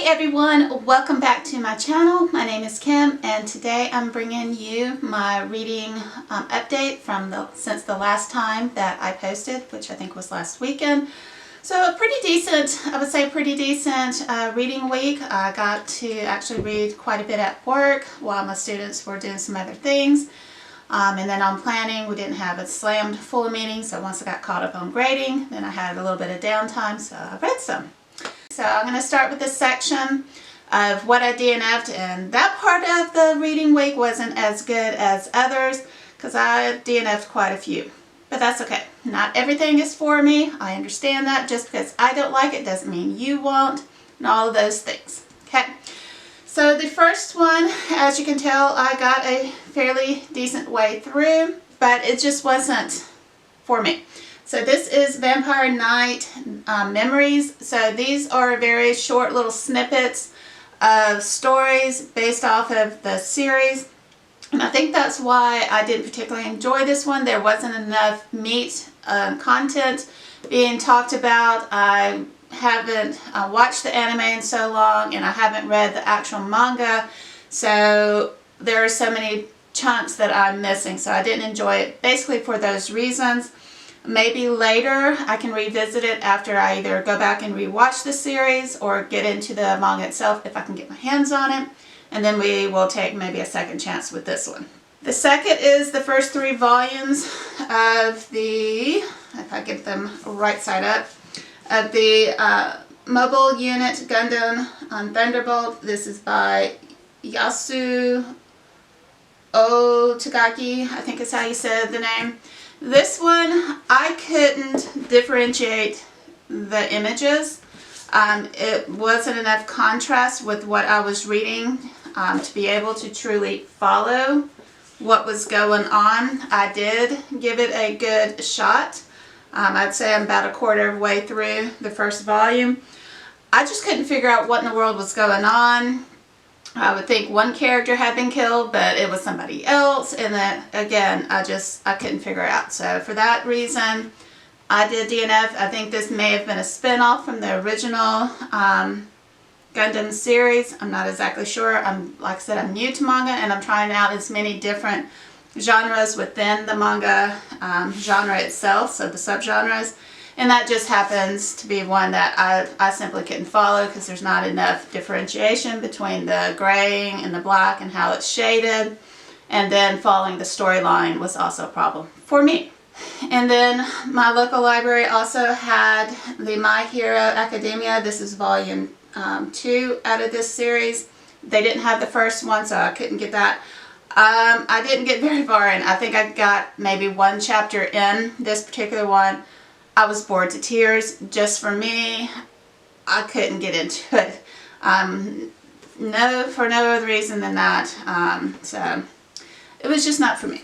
everyone, welcome back to my channel. My name is Kim and today I'm bringing you my reading update from since the last time that I posted, which I think was last weekend. So a pretty decent, I would say pretty decent reading week. I got to actually read quite a bit at work while my students were doing some other things. And then on planning, we didn't have it slammed full of meetings, so once I got caught up on grading, then I had a little bit of downtime, so I read some. So I'm going to start with this section of what I DNF'd, and that part of the reading week wasn't as good as others because I DNF'd quite a few. But that's okay. Not everything is for me. I understand that. Just because I don't like it doesn't mean you won't, and all of those things. Okay. So the first one, as you can tell, I got a fairly decent way through, but it just wasn't for me. So this is Vampire Night Memories. So these are very short little snippets of stories based off of the series. And I think that's why I didn't particularly enjoy this one. There wasn't enough meat content being talked about. I haven't watched the anime in so long, and I haven't read the actual manga. So there are so many chunks that I'm missing. So I didn't enjoy it basically for those reasons. Maybe later I can revisit it after I either go back and rewatch the series or get into the manga itself if I can get my hands on it. And then we will take maybe a second chance with this one. The second is the first 3 volumes of the, if I get them right side up, of the Mobile Unit Gundam on Thunderbolt. This is by Yasu Otagaki, I think is how you said the name. This one, I couldn't differentiate the images. It wasn't enough contrast with what I was reading to be able to truly follow what was going on. I did give it a good shot. I'd say I'm about a quarter of the way through the first volume. I just couldn't figure out what in the world was going on. I would think one character had been killed, but it was somebody else, and then again, I couldn't figure it out. So for that reason, I did DNF. I think this may have been a spin-off from the original Gundam series. I'm not exactly sure. Like I said, I'm new to manga, and I'm trying out as many different genres within the manga genre itself, so the subgenres. And that just happens to be one that I simply couldn't follow because there's not enough differentiation between the graying and the black and how it's shaded. And then following the storyline was also a problem for me. And then my local library also had the My Hero Academia. This is volume 2 out of this series. They didn't have the first one, so I couldn't get that. I didn't get very far in. I think I got maybe 1 chapter in this particular one. I was bored to tears. Just for me, I couldn't get into it. For no other reason than that. So it was just not for me.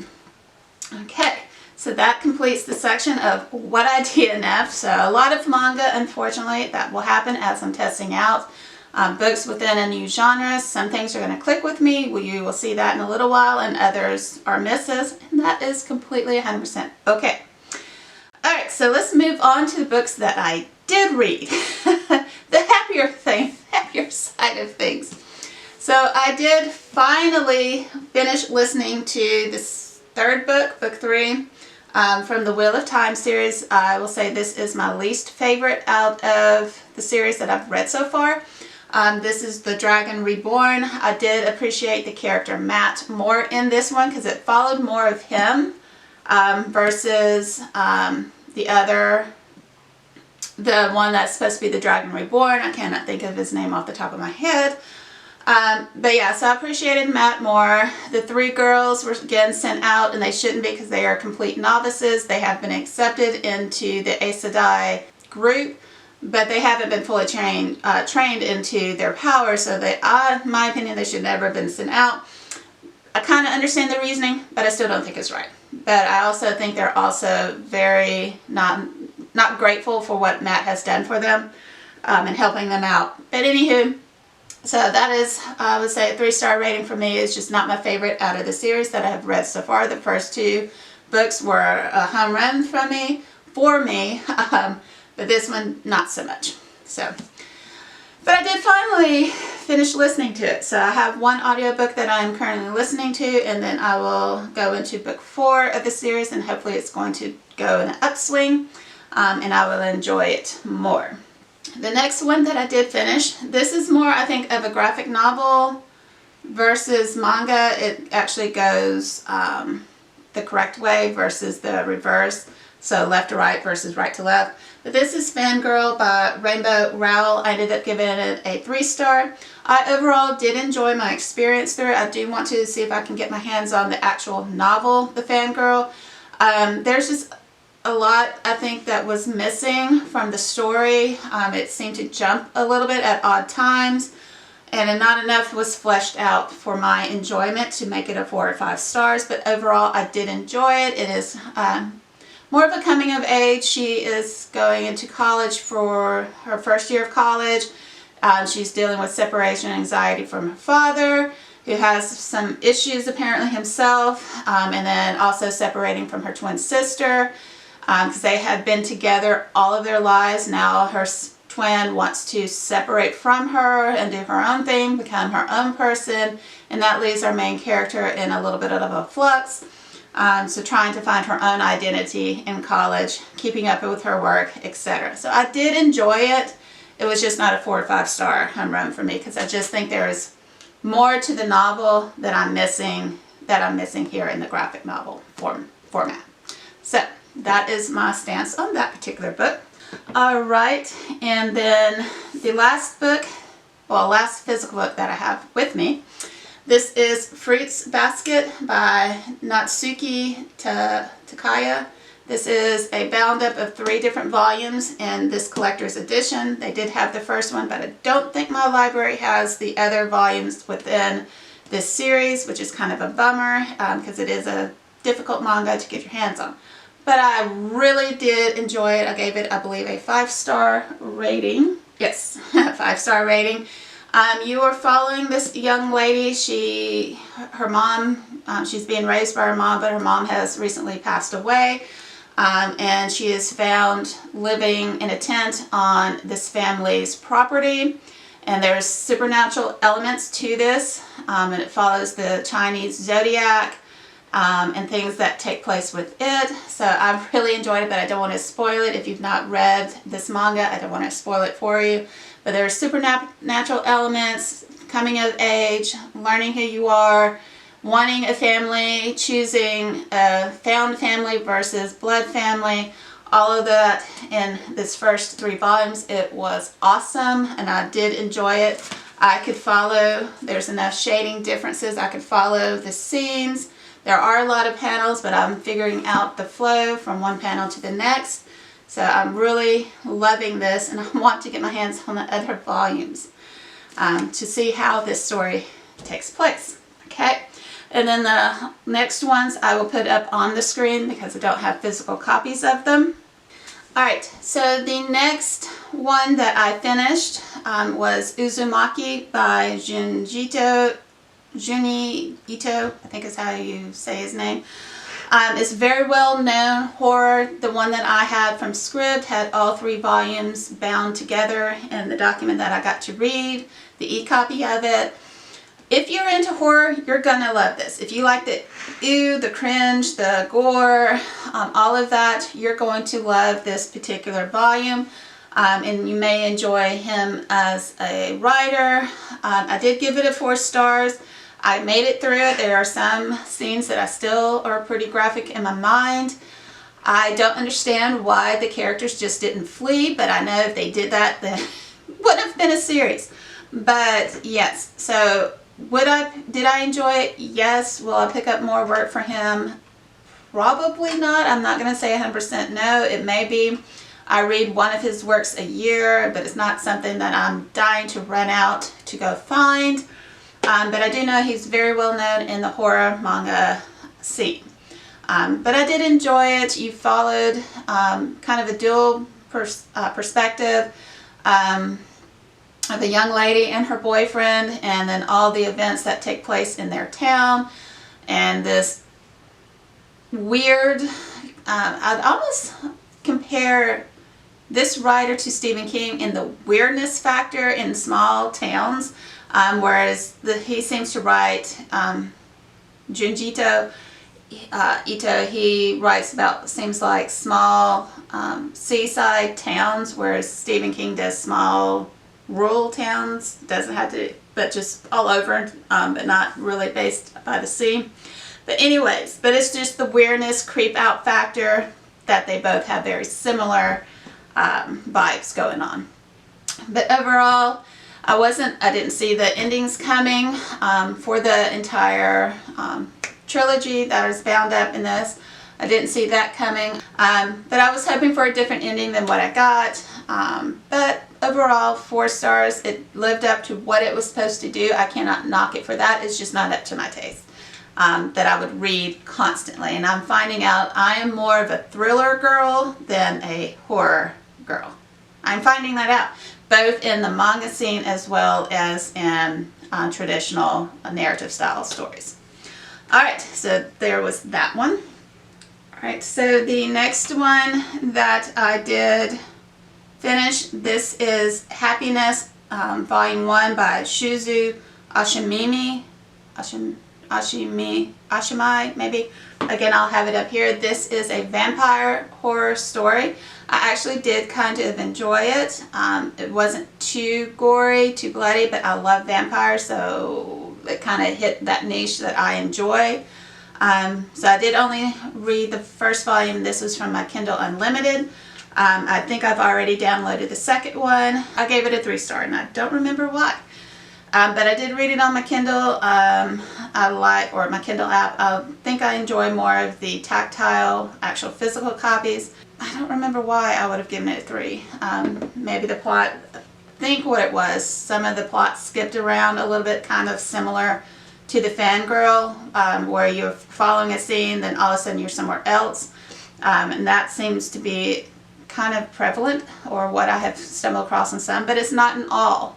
Okay, so that completes the section of what I DNF. So a lot of manga, unfortunately, that will happen as I'm testing out books within a new genre. Some things are going to click with me. You will see that in a little while, and others are misses, and that is completely 100% okay. Alright, so let's move on to the books that I did read. The happier side of things. So I did finally finish listening to this third book, book 3, from the Wheel of Time series. I will say this is my least favorite out of the series that I've read so far. This is The Dragon Reborn. I did appreciate the character Matt more in this one because it followed more of him versus the one that's supposed to be The Dragon Reborn. I cannot think of his name off the top of my head. But yeah, so I appreciated Matt more. The 3 girls were again sent out, and they shouldn't be because they are complete novices. They have been accepted into the Aes Sedai group, but they haven't been fully trained into their power, so in my opinion, they should never have been sent out. I kind of understand the reasoning, but I still don't think it's right. But I also think they're also very not grateful for what Matt has done for them and helping them out. But anywho, so that is, I would say, a 3-star rating for me. It's just not my favorite out of the series that I have read so far. The first 2 books were a home run for me, but this one not so much. So But I did finally finish listening to it. So I have one audiobook that I'm currently listening to, and then I will go into book 4 of the series, and hopefully it's going to go in an upswing, and I will enjoy it more. The next one that I did finish, this is more, I think, of a graphic novel versus manga. It actually goes the correct way versus the reverse. So left to right versus right to left. But this is Fangirl by Rainbow Rowell. I ended up giving it a 3-star. I overall did enjoy my experience through it. I do want to see if I can get my hands on the actual novel, The Fangirl. There's just a lot, I think, that was missing from the story. It seemed to jump a little bit at odd times, and not enough was fleshed out for my enjoyment to make it a 4 or 5 stars. But overall, I did enjoy it. It is more of a coming of age. She is going into college for her first year of college. She's dealing with separation anxiety from her father, who has some issues apparently himself, and then also separating from her twin sister, because they had been together all of their lives. Now her twin wants to separate from her and do her own thing, become her own person, and that leaves our main character in a little bit of a flux. So trying to find her own identity in college, keeping up with her work, etc. So I did enjoy it. It was just not a 4 or 5 star home run for me, because I just think there is more to the novel that I'm missing here in the graphic novel format. So that is my stance on that particular book. Alright, and then the last book, well, last physical book that I have with me, this is Fruits Basket by Natsuki Takaya. This is a bound up of 3 different volumes in this collector's edition. They did have the first one, but I don't think my library has the other volumes within this series, which is kind of a bummer, because it is a difficult manga to get your hands on. But I really did enjoy it. I gave it, I believe, a 5-star rating. Yes, 5-star rating. You are following this young lady. Her mom, she's being raised by her mom, but her mom has recently passed away. And she is found living in a tent on this family's property. And there's supernatural elements to this. And it follows the Chinese zodiac and things that take place with it. So I've really enjoyed it, but I don't want to spoil it. If you've not read this manga, I don't want to spoil it for you. But there are supernatural elements, coming of age, learning who you are, wanting a family, choosing a found family versus blood family, all of that in this first 3 volumes. It was awesome, and I did enjoy it. I could follow, there's enough shading differences, I could follow the scenes. There are a lot of panels, but I'm figuring out the flow from one panel to the next. So I'm really loving this, and I want to get my hands on the other volumes to see how this story takes place. Okay, and then the next ones I will put up on the screen because I don't have physical copies of them. Alright, so the next one that I finished was Uzumaki by Junji Ito, I think is how you say his name. It's very well known horror. The one that I had from Scribd had all 3 volumes bound together in the document that I got to read, the e-copy of it. If you're into horror, you're gonna love this. If you like the ew, the cringe, the gore, all of that, you're going to love this particular volume. And you may enjoy him as a writer. I did give it a 4 stars. I made it through it. There are some scenes that I still are pretty graphic in my mind. I don't understand why the characters just didn't flee, but I know if they did that, then it would have been a series. But yes, so did I enjoy it? Yes. Will I pick up more work for him? Probably not. I'm not going to say 100% no. It may be. I read one of his works a year, but it's not something that I'm dying to run out to go find. But I do know he's very well known in the horror manga scene. But I did enjoy it. You followed kind of a dual perspective of a young lady and her boyfriend, and then all the events that take place in their town, and this weird, I'd almost compare this writer to Stephen King in the weirdness factor in small towns, whereas he seems to write, Junjito Ito, he writes about, seems like, small seaside towns, whereas Stephen King does small rural towns. Doesn't have to, but just all over, but not really based by the sea. But anyways, but it's just the weirdness, creep out factor that they both have very similar vibes going on. But overall, I didn't see the endings coming for the entire trilogy that is bound up in this. I didn't see that coming, but I was hoping for a different ending than what I got. But overall, 4 stars. It lived up to what it was supposed to do. I cannot knock it for that. It's just not up to my taste. That I would read constantly, and I'm finding out I am more of a thriller girl than a horror girl. I'm finding that out, both in the manga scene as well as in traditional narrative style stories. Alright, so there was that one. Alright, so the next one that I did finish, this is Happiness, Volume 1 by Shuzu Ashimai, maybe. Again, I'll have it up here. This is a vampire horror story. I actually did kind of enjoy it. It wasn't too gory, too bloody, but I love vampires, so it kind of hit that niche that I enjoy. So I did only read the first volume. This was from my Kindle Unlimited. I think I've already downloaded the second one. I gave it a 3-star, and I don't remember why. But I did read it on my Kindle. Or my Kindle app. I think I enjoy more of the tactile, actual physical copies. I don't remember why I would have given it a 3. Maybe the plot, I think what it was, some of the plot skipped around a little bit, kind of similar to the Fangirl, where you're following a scene, then all of a sudden you're somewhere else. And that seems to be kind of prevalent, or what I have stumbled across in some, but it's not in all.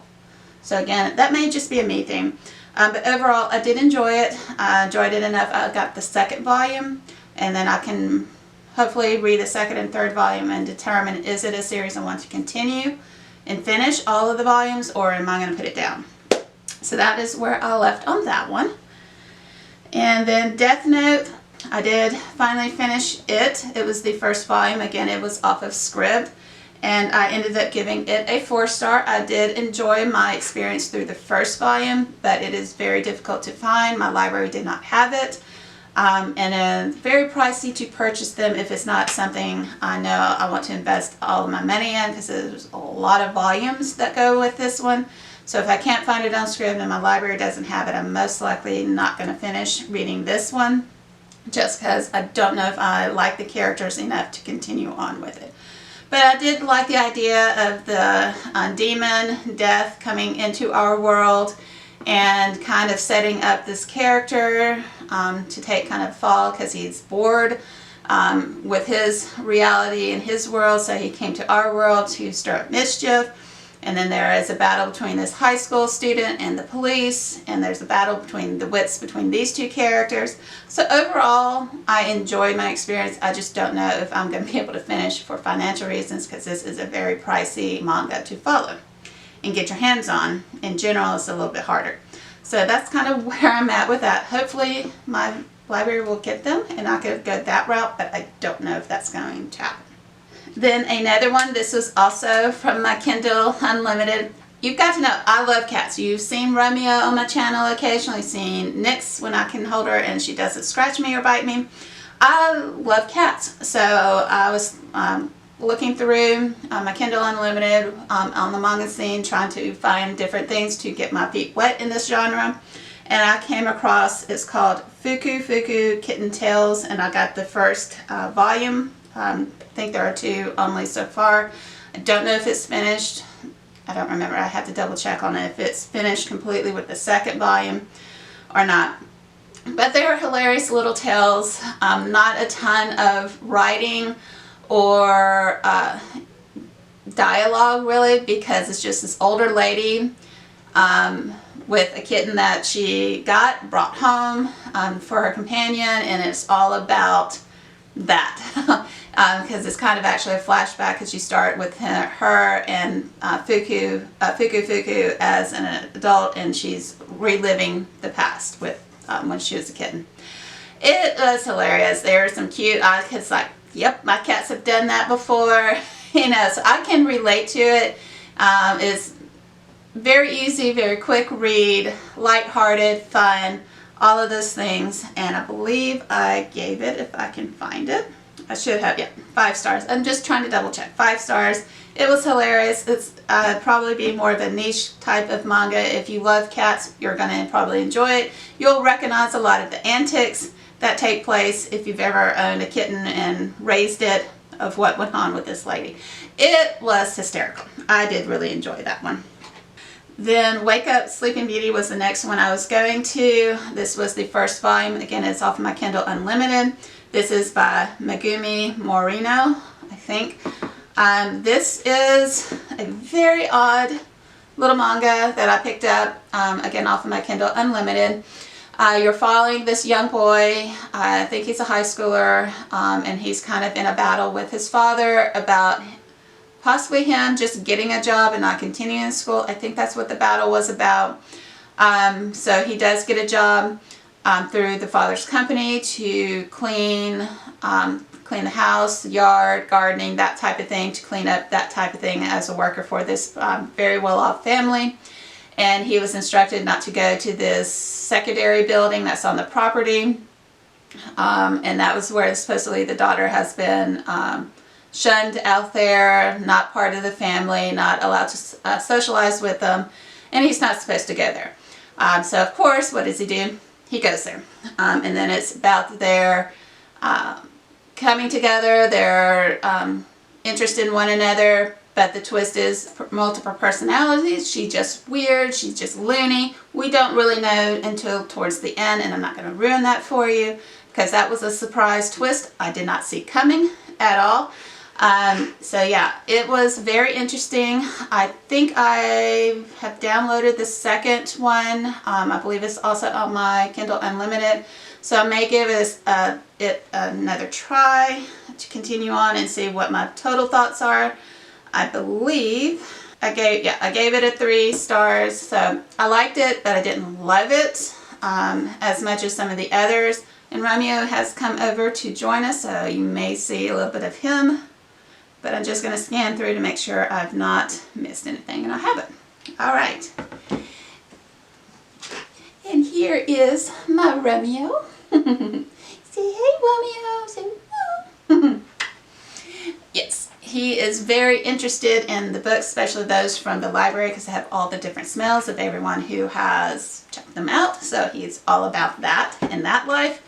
So again, that may just be a me thing. But overall, I did enjoy it. I enjoyed it enough. I got the second volume, and then I can hopefully read the second and third volume and determine, is it a series I want to continue and finish all of the volumes, or am I going to put it down? So that is where I left on that one. And then Death Note, I did finally finish it. It was the first volume. Again, it was off of Scribd. And I ended up giving it a 4-star. I did enjoy my experience through the first volume, but it is very difficult to find. My library did not have it. And very pricey to purchase them if it's not something I know I want to invest all of my money in, because there's a lot of volumes that go with this one. So if I can't find it on Scribd and my library doesn't have it, I'm most likely not going to finish reading this one, just because I don't know if I like the characters enough to continue on with it. But I did like the idea of the demon Death coming into our world and kind of setting up this character to take kind of fall, because he's bored with his reality and his world, so he came to our world to stir up mischief. And then there is a battle between this high school student and the police, and there's a battle between the wits between these two characters. So overall, I enjoyed my experience. I just don't know if I'm going to be able to finish for financial reasons, because this is a very pricey manga to follow and get your hands on. In general, it's a little bit harder. So that's kind of where I'm at with that. Hopefully my library will get them and I could go that route, but I don't know if that's going to happen. Then another one, this was also from my Kindle Unlimited. You've got to know, I love cats. You've seen Romeo on my channel occasionally, seen Nyx when I can hold her and she doesn't scratch me or bite me. I love cats. So I was looking through my Kindle Unlimited on the manga scene, trying to find different things to get my feet wet in this genre. And I came across, it's called Fuku Fuku Kitten Tales, and I got the first volume. I think there are 2 only so far. I don't know if it's finished. I don't remember. I have to double check on it if it's finished completely with the second volume or not. But they are hilarious little tales. Not a ton of writing or dialogue really, because it's just this older lady with a kitten that she brought home for her companion, and it's all about that because it's kind of actually a flashback, because you start with her and Fuku as an adult, and she's reliving the past with when she was a kitten. It was hilarious. There are some cute kids like, yep, my cats have done that before. You know, so I can relate to it. It's very easy, very quick read, lighthearted, fun, all of those things. And I believe I gave it, if I can find it, I should have, yeah, 5 stars. I'm just trying to double check. 5 stars. It was hilarious. It's probably be more of a niche type of manga. If you love cats, you're going to probably enjoy it. You'll recognize a lot of the antics that take place if you've ever owned a kitten and raised it, of what went on with this lady. It was hysterical. I did really enjoy that one. Then Wake Up Sleeping Beauty was the next one I was going to. This was the first volume. Again, it's off of my Kindle Unlimited. This is by Megumi Morino, I think. This is a very odd little manga that I picked up, again, off of my Kindle Unlimited. You're following this young boy, I think he's a high schooler, and he's kind of in a battle with his father about possibly him just getting a job and not continuing in school. I think that's what the battle was about. So he does get a job through the father's company to clean the house, yard, gardening, that type of thing, to clean up that type of thing as a worker for this very well-off family. And he was instructed not to go to this secondary building that's on the property. And that was where supposedly the daughter has been shunned out there, not part of the family, not allowed to socialize with them. And he's not supposed to go there. So of course, what does he do? He goes there. And then it's about their coming together, their interest in one another. But the twist is multiple personalities. She's just weird. She's just loony. We don't really know until towards the end, and I'm not going to ruin that for you because that was a surprise twist I did not see coming at all. So yeah, it was very interesting. I think I have downloaded the second one. I believe it's also on my Kindle Unlimited. So I may give it another try to continue on and see what my total thoughts are. I believe I gave it a 3 stars. So I liked it, but I didn't love it as much as some of the others. And Romeo has come over to join us, so you may see a little bit of him. But I'm just going to scan through to make sure I've not missed anything, and I haven't. All right. And here is my Romeo. Say hey, Romeo. Say hello. Yes, he is very interested in the books, especially those from the library, because they have all the different smells of everyone who has checked them out. So he's all about that in that life.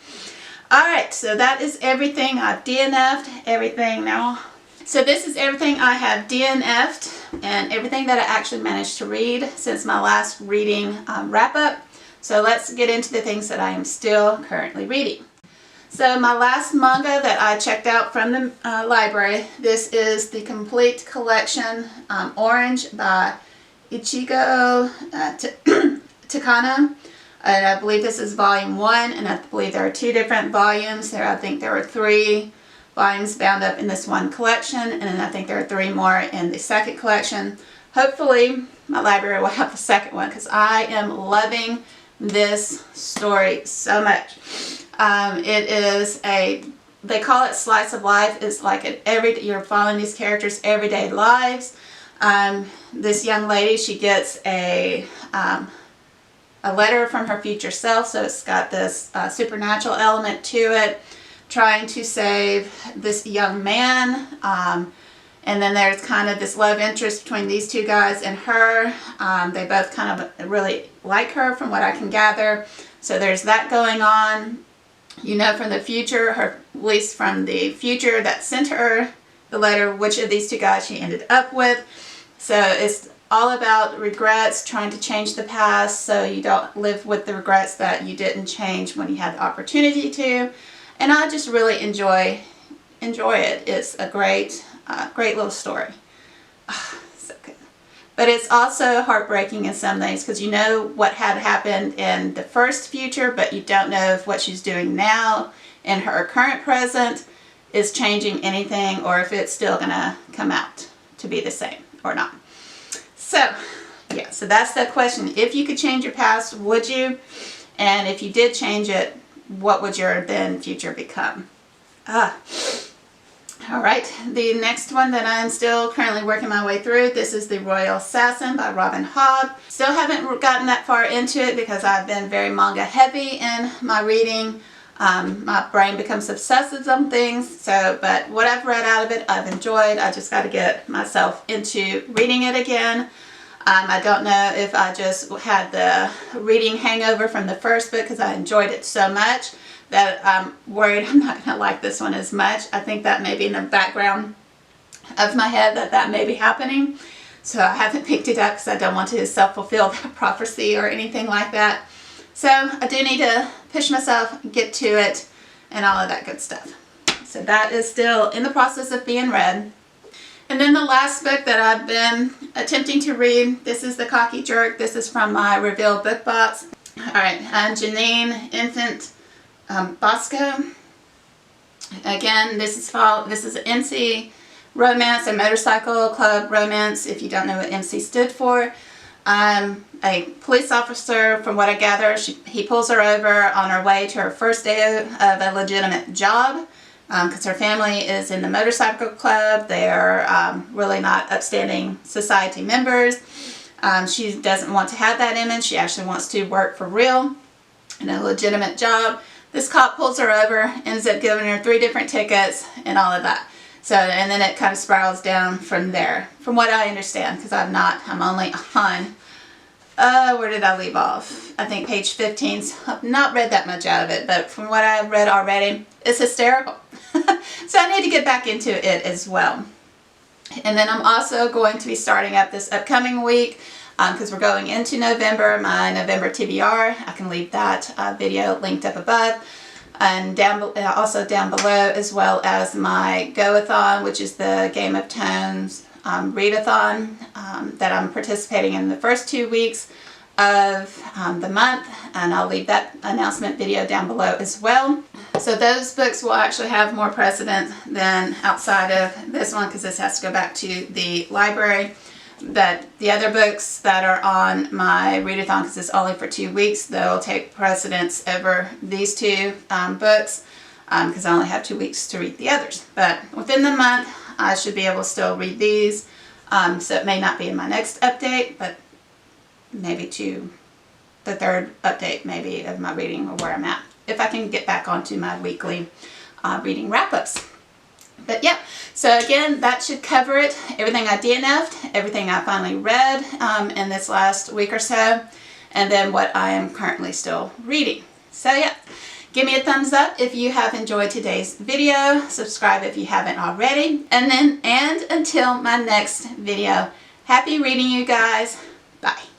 All right, so that is everything. I've DNF'd everything now. So this is everything I have DNF'd and everything that I actually managed to read since my last reading wrap-up. So let's get into the things that I am still currently reading. So my last manga that I checked out from the library, this is the complete collection, Orange by Ichigo Takano. And I believe this is volume 1, and I believe there are 2 different volumes. I think there were 3 volumes bound up in this one collection, and then I think there are 3 more in the second collection. Hopefully my library will have the second one, because I am loving this story so much. It is they call it slice of life. It's like you're following these characters' everyday lives. This young lady, she gets a letter from her future self, so it's got this supernatural element to it, trying to save this young man. And then there's kind of this love interest between these 2 guys and her. They both kind of really like her from what I can gather. So there's that going on. You know from the future, at least from the future that sent her the letter, which of these 2 guys she ended up with. So it's all about regrets, trying to change the past so you don't live with the regrets that you didn't change when you had the opportunity to. And I just really enjoy it. It's a great little story. Oh, so good. But it's also heartbreaking in some things, because you know what had happened in the first future, but you don't know if what she's doing now in her current present is changing anything or if it's still gonna come out to be the same or not. So yeah, so that's the question. If you could change your past, would you? And if you did change it, what would your then future become? All right, the next one that I'm still currently working my way through, this is The Royal Assassin by Robin Hobb. Still haven't gotten that far into it because I've been very manga heavy in my reading. My brain becomes obsessed with some things, but what I've read out of it, I've enjoyed. I just got to get myself into reading it again. I don't know if I just had the reading hangover from the first book because I enjoyed it so much that I'm worried I'm not going to like this one as much. I think that may be in the background of my head that may be happening. So I haven't picked it up because I don't want to self-fulfill that prophecy or anything like that. So I do need to push myself, get to it, and all of that good stuff. So that is still in the process of being read. And then the last book that I've been attempting to read, this is The Cocky Jerk. This is from my Reveal book box. All right, Janine Infant Bosco. Again, this is an MC romance, a motorcycle club romance, if you don't know what MC stood for. A police officer, from what I gather, he pulls her over on her way to her first day of a legitimate job because her family is in the motorcycle club. They are really not upstanding society members. She doesn't want to have that image. She actually wants to work for real in a legitimate job. This cop pulls her over, ends up giving her 3 different tickets and all of that. So, and then it kind of spirals down from there, from what I understand, because I'm only on, where did I leave off? I think page 15, so I've not read that much out of it, but from what I've read already, it's hysterical. So I need to get back into it as well. And then I'm also going to be starting up this upcoming week, because we're going into November, my November TBR. I can leave that video linked up above. And also down below, as well as my Go-a-thon, which is the Game of Tones readathon that I'm participating in the first 2 weeks of the month. And I'll leave that announcement video down below as well. So those books will actually have more precedence than outside of this one because this has to go back to the library. But the other books that are on my readathon, because it's only for 2 weeks, they'll take precedence over these 2 books because I only have 2 weeks to read the others. But within the month, I should be able to still read these. So it may not be in my next update, but maybe to the 3rd update maybe of my reading or where I'm at, if I can get back onto my weekly reading wrap-ups. But yeah, so again, that should cover it. Everything I DNF'd, everything I finally read in this last week or so, and then what I am currently still reading. So yeah, give me a thumbs up if you have enjoyed today's video. Subscribe if you haven't already. And until my next video, happy reading, you guys. Bye.